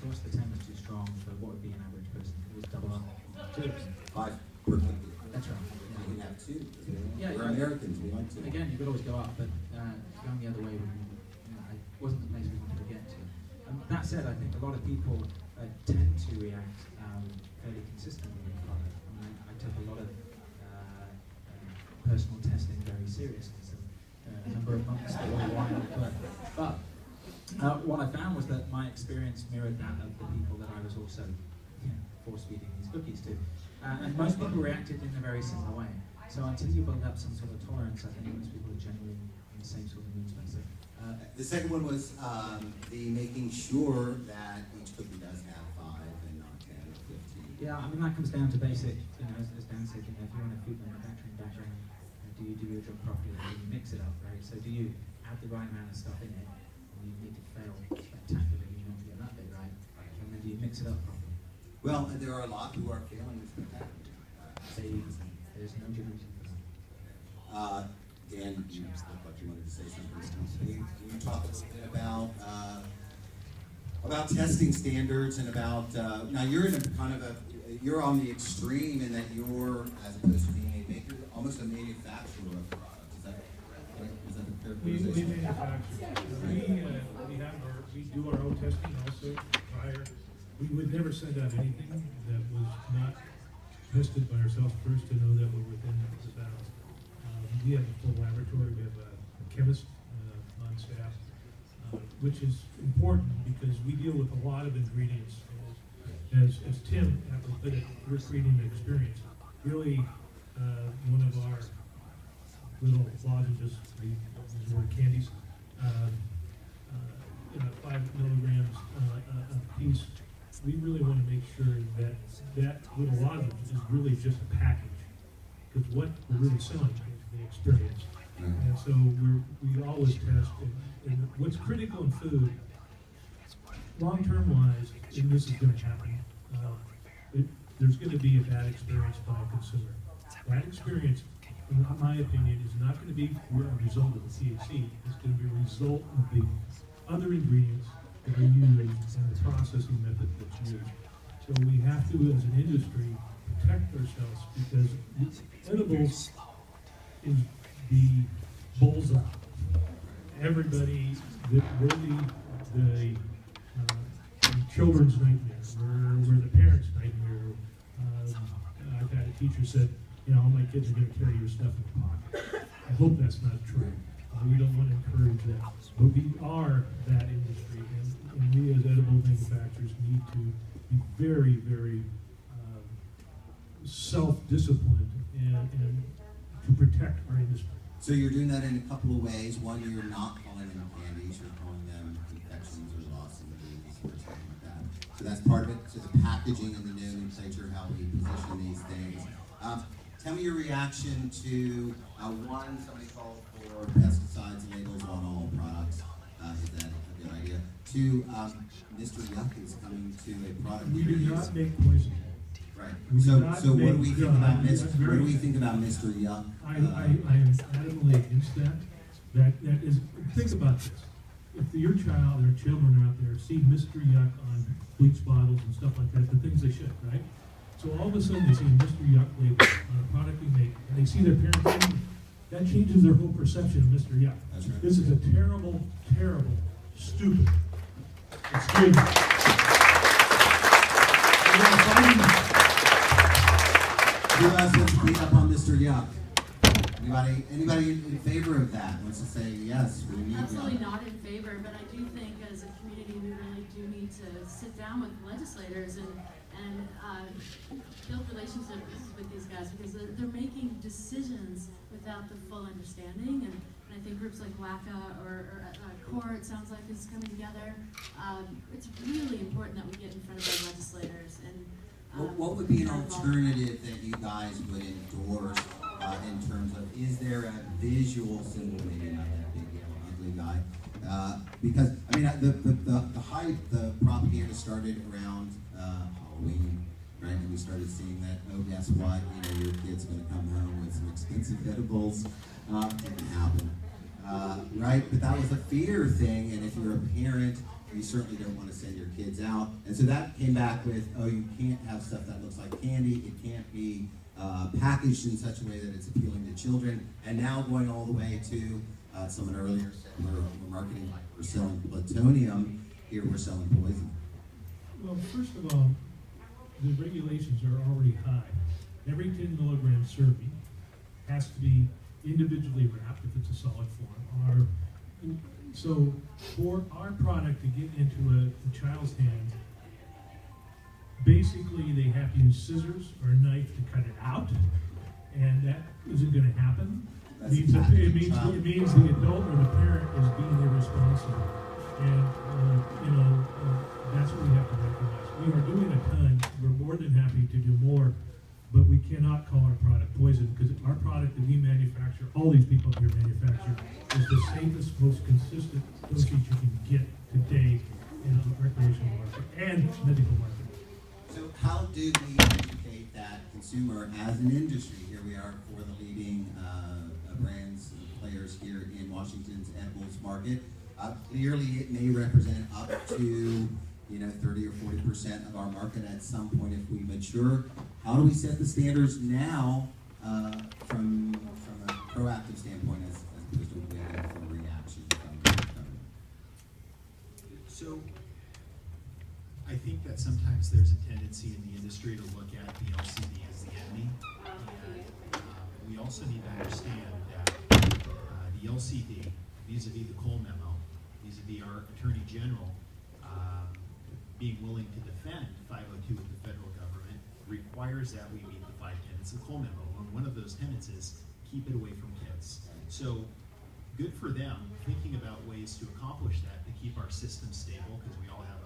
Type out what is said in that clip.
to us, the 10 was too strong for what would be an average person. It was double up. 2%. 5 per cookie. That's right. You can have 2. Yeah, we're Americans, we like to. Again, you could always go up, but going the other way would be, it wasn't the place we wanted to get to. That said, I think a lot of people tend to react fairly consistently with the product. I took a lot of personal testing very seriously, so a number of months that were wild. But what I found was that my experience mirrored that of the people that I was also force-feeding these cookies to. And most people reacted in a very similar way. So until you build up some sort of tolerance, I think most people are generally in the same sort of mood space. The second one was the making sure that each cookie does have 5 and not 10 or 15. Yeah, I mean that comes down to basic, as Dan said, if you're in a food manufacturing background, do you do your job properly, or do you mix it up, right? So do you add the right amount of stuff in it, and you need to fail spectacularly not to get that bit right, and then do you mix it up properly? Well, there are a lot who are failing spectacularly. There's no good reason for that. Dan, you looked like you wanted to say something. Can you talk a little bit about testing standards and about now you're in a kind of you're on the extreme in that you're, as opposed to being a maker, almost a manufacturer of products. Is that a fair We position? manufacture. We do our own testing also prior. We would never send out anything that was not tested by ourselves first to know that we're within the bounds. We have a full laboratory. We have a chemist on staff, which is important because we deal with a lot of ingredients. As Tim put it, we're creating an experience. Really, one of our little lozenges, these were candies, 5 milligrams a piece. We really want to make sure that that little lozenge is really just a package. Because what we're really selling is the experience. And so we always test. And what's critical in food, long-term wise, and this is going to happen, there's going to be a bad experience by a consumer. That experience, in my opinion, is not going to be a result of the THC. It's going to be a result of the other ingredients that are used and the processing method that's used. So we have to, as an industry, protect ourselves because edibles is the bullseye. Everybody, we're the children's nightmare. We're the parents' nightmare. I've had a teacher said, all my kids are going to carry your stuff in the pocket. I hope that's not true. We don't want to encourage that. But we are that industry, and we as edible manufacturers need to be very, very self-disciplined and to protect our industry. So you're doing that in a couple of ways. One, you're not calling them candies, you're calling them confections or lozenges or something like that. So that's part of it. So the packaging and the nomenclature, how we position these things. Tell me your reaction to one, somebody called for pesticides labels on all products. Is that a good idea? Two, Mr. Yuck is coming to a product. We do not make poison. Right. So what do we think about Mr. Yuck? I am adamantly against that. That is, think about this. If your child or children are out there see Mr. Yuck on bleach bottles and stuff like that, the things they should, right? So all of a sudden they see a Mr. Yuck label on a product we make, and they see their parents eating it. That changes their whole perception of Mr. Yuck. That's right. This is a terrible, terrible, stupid extreme. Who else wants to clean up on Mr. Yuck? Anybody in favor of that? Wants to say yes, we need Absolutely Yuck. not in favor, but I do think as a community we really do need to sit down with legislators and build relationships with these guys because they're making decisions without the full understanding. And I think groups like WACA or CORE, it sounds like, is coming together. It's really important that we get in front of our legislators. And what would be an alternative that you guys would endorse in terms of, is there a visual symbol, maybe not that big yellow ugly guy? Because, I mean, the hype, the propaganda started around Halloween, right? And we started seeing that, oh, guess what? Your kid's going to come home with some expensive edibles. Didn't happen. right? But that was a fear thing, and if you're a parent, you certainly don't want to send your kids out. And so that came back with, oh, you can't have stuff that looks like candy. It can't be packaged in such a way that it's appealing to children. And now going all the way to, someone earlier said we're marketing like we're selling plutonium. Here we're selling poison. Well, first of all, the regulations are already high. Every 10 milligram serving has to be individually wrapped if it's a solid form. So for our product to get into a child's hand, basically they have to use scissors or a knife to cut it out, and that isn't going to happen. It means the adult or the parent is being irresponsible, and that's what we have to recognize. We are doing a ton. We're more than happy to do more, but we cannot call our product poison, because our product that we manufacture, all these people here manufacture, is the safest, most consistent dosage you can get today in the recreational market and medical market. So how do we educate that consumer as an industry? Here we are for the leading brands, players here in Washington's edibles market. Clearly it may represent up to 30 or 40% of our market at some point if we mature. How do we set the standards now from a proactive standpoint as opposed to waiting for a reaction from the government? So I think that sometimes there's a tendency in the industry to look at the LCD as the enemy. And we also need to understand that the LCD, vis-a-vis the Cole memo, vis-a-vis our Attorney General, being willing to defend 502 with the federal government requires that we meet the 5 tenets of the Cole memo. And one of those tenets is keep it away from kids. So good for them thinking about ways to accomplish that, to keep our system stable, because we all have a